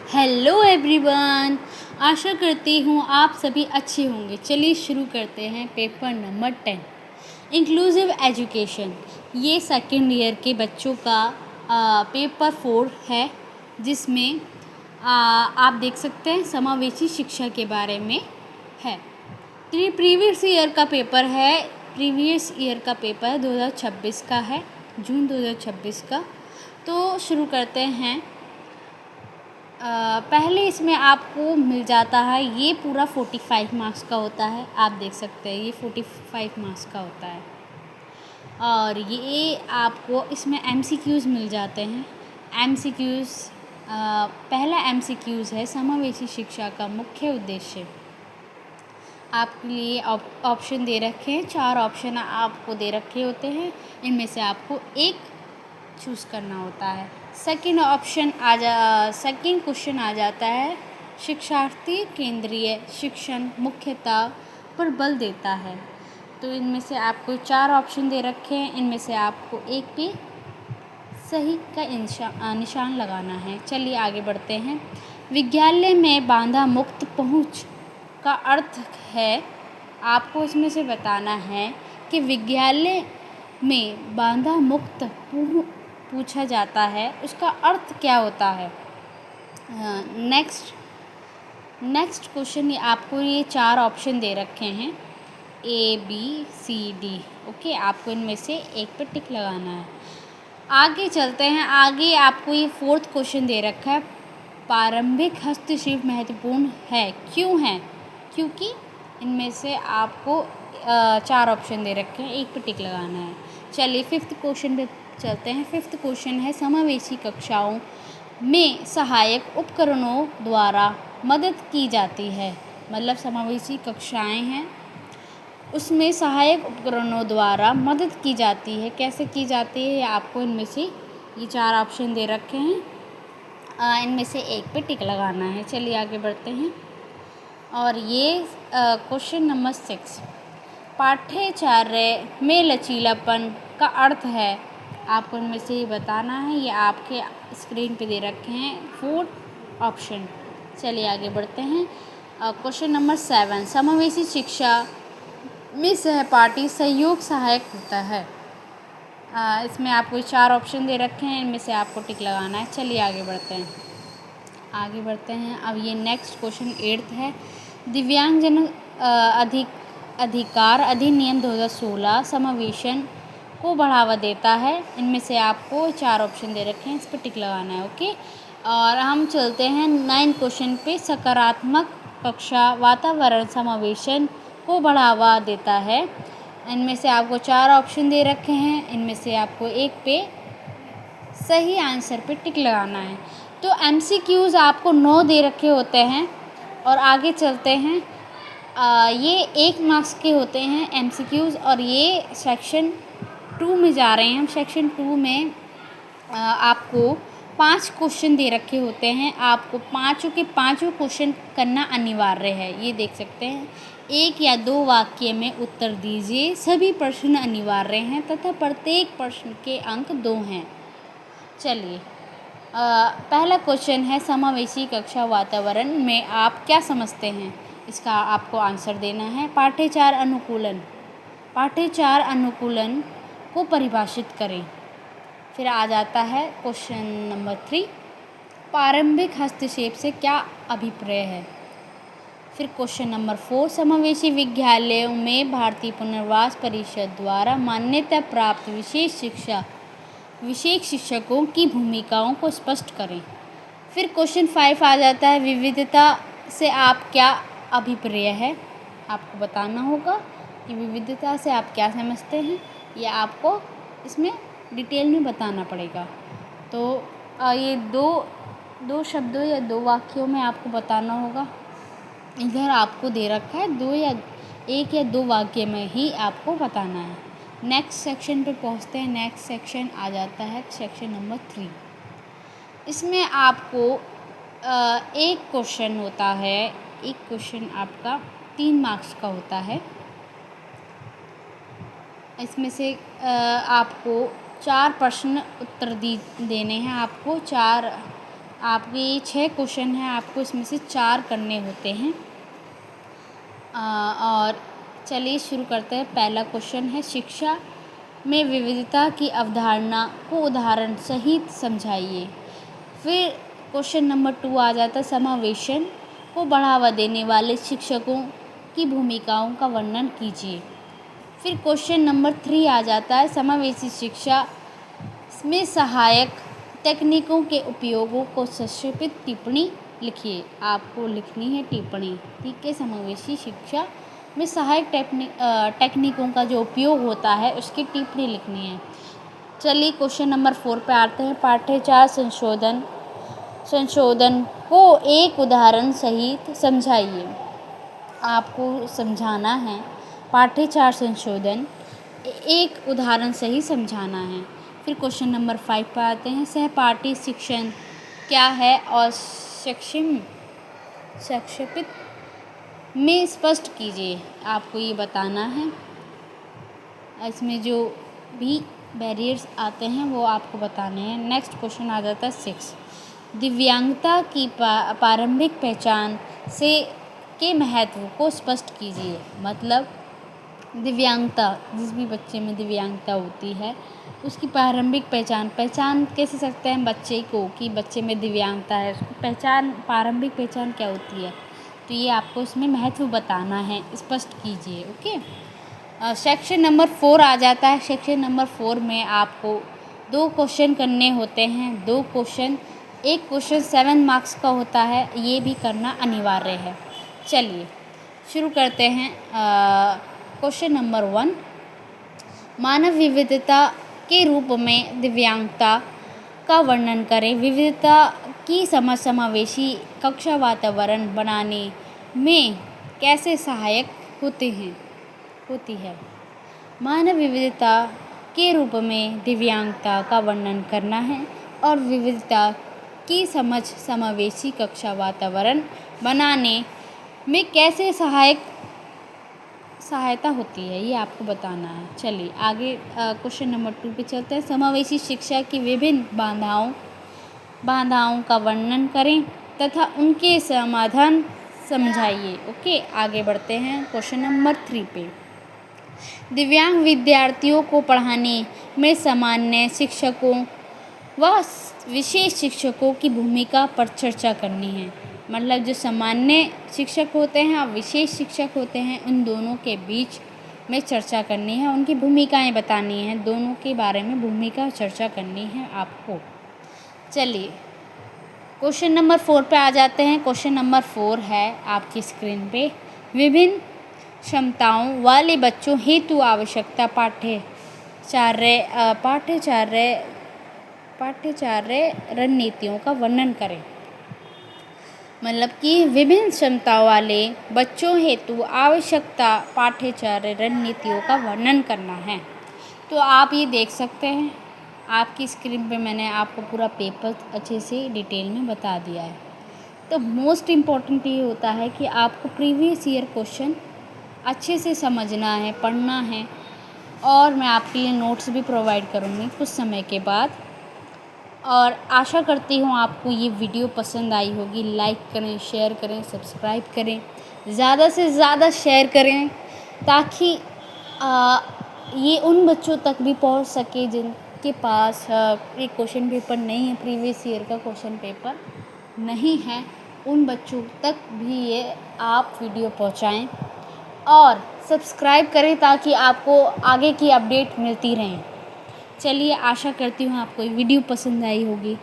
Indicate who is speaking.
Speaker 1: Hello everyone. आशा करती हूँ आप सभी अच्छे होंगे। चलिए शुरू करते हैं पेपर नंबर 10 इंक्लूसिव एजुकेशन। ये सेकेंड ईयर के बच्चों का पेपर 4 है, जिसमें आप देख सकते हैं समावेशी शिक्षा के बारे में है। प्रीवियस ईयर का पेपर है 2026 का है, जून 2026 का। तो शुरू करते हैं। पहले इसमें आपको मिल जाता है, ये पूरा 45 मार्क्स का होता है। आप देख सकते हैं ये 45 मार्क्स का होता है। और ये आपको इसमें MCQs मिल जाते हैं। MCQs पहला MCQs है समावेशी शिक्षा का मुख्य उद्देश्य। आपके लिए ऑप्शन दे रखे हैं, 4 ऑप्शन आपको दे रखे होते हैं। इनमें से आपको एक चूज़ करना होता है। सेकंड क्वेश्चन आ जाता है, शिक्षार्थी केंद्रीय शिक्षण मुख्यता पर बल देता है। तो इनमें से आपको 4 ऑप्शन दे रखे हैं, इनमें से आपको एक पे सही का निशान लगाना है। चलिए आगे बढ़ते हैं। विद्यालय में बाधा मुक्त पहुंच का अर्थ है, आपको इसमें से बताना है कि विद्यालय में बाधा मुक्त पूछा जाता है, उसका अर्थ क्या होता है। नेक्स्ट क्वेश्चन, आपको ये 4 ऑप्शन दे रखे हैं ABCD। ओके, आपको इनमें से एक पर टिक लगाना है। आगे चलते हैं। आगे आपको ये 4th क्वेश्चन दे रखा है, प्रारंभिक हस्तक्षेप महत्वपूर्ण है, क्यों है? क्योंकि इनमें से आपको 4 ऑप्शन दे रखे हैं, एक पे टिक लगाना है। चलिए 5th क्वेश्चन पे चलते हैं। 5th क्वेश्चन है, समावेशी कक्षाओं में सहायक उपकरणों द्वारा मदद की जाती है। मतलब समावेशी कक्षाएं हैं, उसमें सहायक उपकरणों द्वारा मदद की जाती है। कैसे की जाती है, आपको इनमें से ये 4 ऑप्शन दे रखे हैं, इनमें से एक पे टिक लगाना है। चलिए आगे बढ़ते हैं। और ये क्वेश्चन नंबर 6, पाठ्यचर्या में लचीलापन का अर्थ है। आपको इनमें से ये बताना है, ये आपके स्क्रीन पे दे रखे हैं 4 ऑप्शन। चलिए आगे बढ़ते हैं। क्वेश्चन नंबर 7, समावेशी शिक्षा में सहपाठी सहयोग सहायक होता है। इसमें आपको 4 ऑप्शन दे रखे हैं, इनमें से आपको टिक लगाना है। चलिए आगे बढ़ते हैं। अब ये नेक्स्ट क्वेश्चन 8th है, दिव्यांगजन अधिकार अधिनियम 2016 समावेशन को बढ़ावा देता है। इनमें से आपको 4 ऑप्शन दे रखे हैं, इस पर टिक लगाना है। ओके, और हम चलते हैं 9 क्वेश्चन पे, सकारात्मक कक्षा वातावरण समावेशन को बढ़ावा देता है। इनमें से आपको 4 ऑप्शन दे रखे हैं, इनमें से आपको एक पे सही आंसर पे टिक लगाना है। तो MCQs आपको 9 दे रखे होते हैं। और आगे चलते हैं, ये 1 मार्क्स के होते हैं MCQs, और ये सेक्शन 2 में जा रहे हैं हम। सेक्शन 2 में आपको 5 क्वेश्चन दे रखे होते हैं। आपको पाँचों के पाँचों क्वेश्चन करना अनिवार्य है। ये देख सकते हैं, 1 या 2 वाक्य में उत्तर दीजिए। सभी प्रश्न अनिवार्य हैं तथा प्रत्येक प्रश्न के अंक 2 हैं। चलिए, पहला क्वेश्चन है, समावेशी कक्षा वातावरण में आप क्या समझते हैं? इसका आपको आंसर देना है। पाठ्यचार अनुकूलन को परिभाषित करें। फिर आ जाता है क्वेश्चन नंबर 3, प्रारंभिक हस्तक्षेप से क्या अभिप्राय है? फिर क्वेश्चन नंबर 4, समावेशी विद्यालयों में भारतीय पुनर्वास परिषद द्वारा मान्यता प्राप्त विशेष शिक्षकों की भूमिकाओं को स्पष्ट करें। फिर क्वेश्चन 5 आ जाता है, विविधता से आप क्या अभिप्राय है? आपको बताना होगा कि विविधता से आप क्या समझते हैं, ये आपको इसमें डिटेल में बताना पड़ेगा। तो ये दो शब्दों या 2 वाक्यों में आपको बताना होगा। इधर आपको दे रखा है 1 या 2 वाक्य में ही आपको बताना है। नेक्स्ट सेक्शन पे पहुँचते हैं। नेक्स्ट सेक्शन आ जाता है सेक्शन नंबर 3। इसमें आपको एक क्वेश्चन होता है, एक क्वेश्चन आपका 3 मार्क्स का होता है। इसमें से आपको 4 प्रश्न उत्तर देने हैं। आपको 4 आपके ये 6 क्वेश्चन हैं, आपको इसमें से 4 करने होते हैं। और चलिए शुरू करते हैं। पहला क्वेश्चन है, शिक्षा में विविधता की अवधारणा को उदाहरण सहित समझाइए। फिर क्वेश्चन नंबर 2 आ जाता है, समावेशन को बढ़ावा देने वाले शिक्षकों की भूमिकाओं का वर्णन कीजिए। फिर क्वेश्चन नंबर 3 आ जाता है, समावेशी शिक्षा में सहायक तकनीकों के उपयोगों को संक्षिप्त टिप्पणी लिखिए। आपको लिखनी है टिप्पणी, ठीक है। समावेशी शिक्षा में सहायक टेक्निकों का जो उपयोग होता है उसकी टिप्पणी लिखनी है। चलिए क्वेश्चन नंबर 4 पे आते हैं, पाठ्यक्रम संशोधन को एक उदाहरण सहित समझाइए। आपको समझाना है पाठ्यक्रम संशोधन एक उदाहरण सहित समझाना है। फिर क्वेश्चन नंबर 5 पर आते हैं, सहपाठी शिक्षण क्या है और संक्षिप्त में स्पष्ट कीजिए। आपको ये बताना है। इसमें जो भी बैरियर्स आते हैं वो आपको बताने हैं। नेक्स्ट क्वेश्चन आ जाता है 6, दिव्यांगता की प्रारंभिक पहचान के महत्व को स्पष्ट कीजिए। मतलब दिव्यांगता, जिस भी बच्चे में दिव्यांगता होती है उसकी प्रारंभिक पहचान कैसे सकते हैं बच्चे को कि बच्चे में दिव्यांगता है, उसकी प्रारंभिक पहचान क्या होती है, तो ये आपको इसमें महत्व बताना है, स्पष्ट कीजिए। ओके। सेक्शन नंबर 4 आ जाता है। सेक्शन नंबर 4 में आपको 2 क्वेश्चन करने होते हैं। 2 क्वेश्चन, एक क्वेश्चन 7 मार्क्स का होता है, ये भी करना अनिवार्य है। चलिए शुरू करते हैं। क्वेश्चन नंबर 1, मानव विविधता के रूप में दिव्यांगता का वर्णन करें। विविधता की समझ समावेशी कक्षा वातावरण बनाने में कैसे सहायक होती है। मानव विविधता के रूप में दिव्यांगता का वर्णन करना है और विविधता की समझ समावेशी कक्षा वातावरण बनाने में कैसे सहायता होती है, ये आपको बताना है। चलिए आगे क्वेश्चन नंबर 2 पे चलते हैं। समावेशी शिक्षा की विभिन्न बाधाओं का वर्णन करें तथा उनके समाधान समझाइए। ओके, आगे बढ़ते हैं क्वेश्चन नंबर 3 पे। दिव्यांग विद्यार्थियों को पढ़ाने में सामान्य शिक्षकों व विशेष शिक्षकों की भूमिका पर चर्चा करनी है। मतलब जो सामान्य शिक्षक होते हैं और विशेष शिक्षक होते हैं, उन दोनों के बीच में चर्चा करनी है, उनकी भूमिकाएं बतानी हैं, दोनों के बारे में भूमिका चर्चा करनी है आपको। चलिए क्वेश्चन नंबर 4 पे आ जाते हैं। क्वेश्चन नंबर 4 है आपकी स्क्रीन पे, विभिन्न क्षमताओं वाले बच्चों हेतु आवश्यकता पाठ्यचर्या रणनीतियों का वर्णन करें। मतलब कि विभिन्न क्षमताओं वाले बच्चों हेतु आवश्यकता पाठ्यचर्या रणनीतियों का वर्णन करना है। तो आप ये देख सकते हैं आपकी स्क्रीन पे मैंने आपको पूरा पेपर अच्छे से डिटेल में बता दिया है। तो मोस्ट इम्पॉर्टेंट ये होता है कि आपको प्रीवियस ईयर क्वेश्चन अच्छे से समझना है, पढ़ना है, और मैं आपके लिए नोट्स भी प्रोवाइड करूँगी कुछ समय के बाद। और आशा करती हूँ आपको ये वीडियो पसंद आई होगी। लाइक करें, शेयर करें, सब्सक्राइब करें, ज़्यादा से ज़्यादा शेयर करें ताकि ये उन बच्चों तक भी पहुँच सके जिनके पास एक क्वेश्चन पेपर नहीं है, प्रीवियस ईयर का क्वेश्चन पेपर नहीं है, उन बच्चों तक भी ये आप वीडियो पहुँचाएँ और सब्सक्राइब करें ताकि आपको आगे की अपडेट मिलती रहें। चलिए आशा करती हूँ आपको ये वीडियो पसंद आई होगी।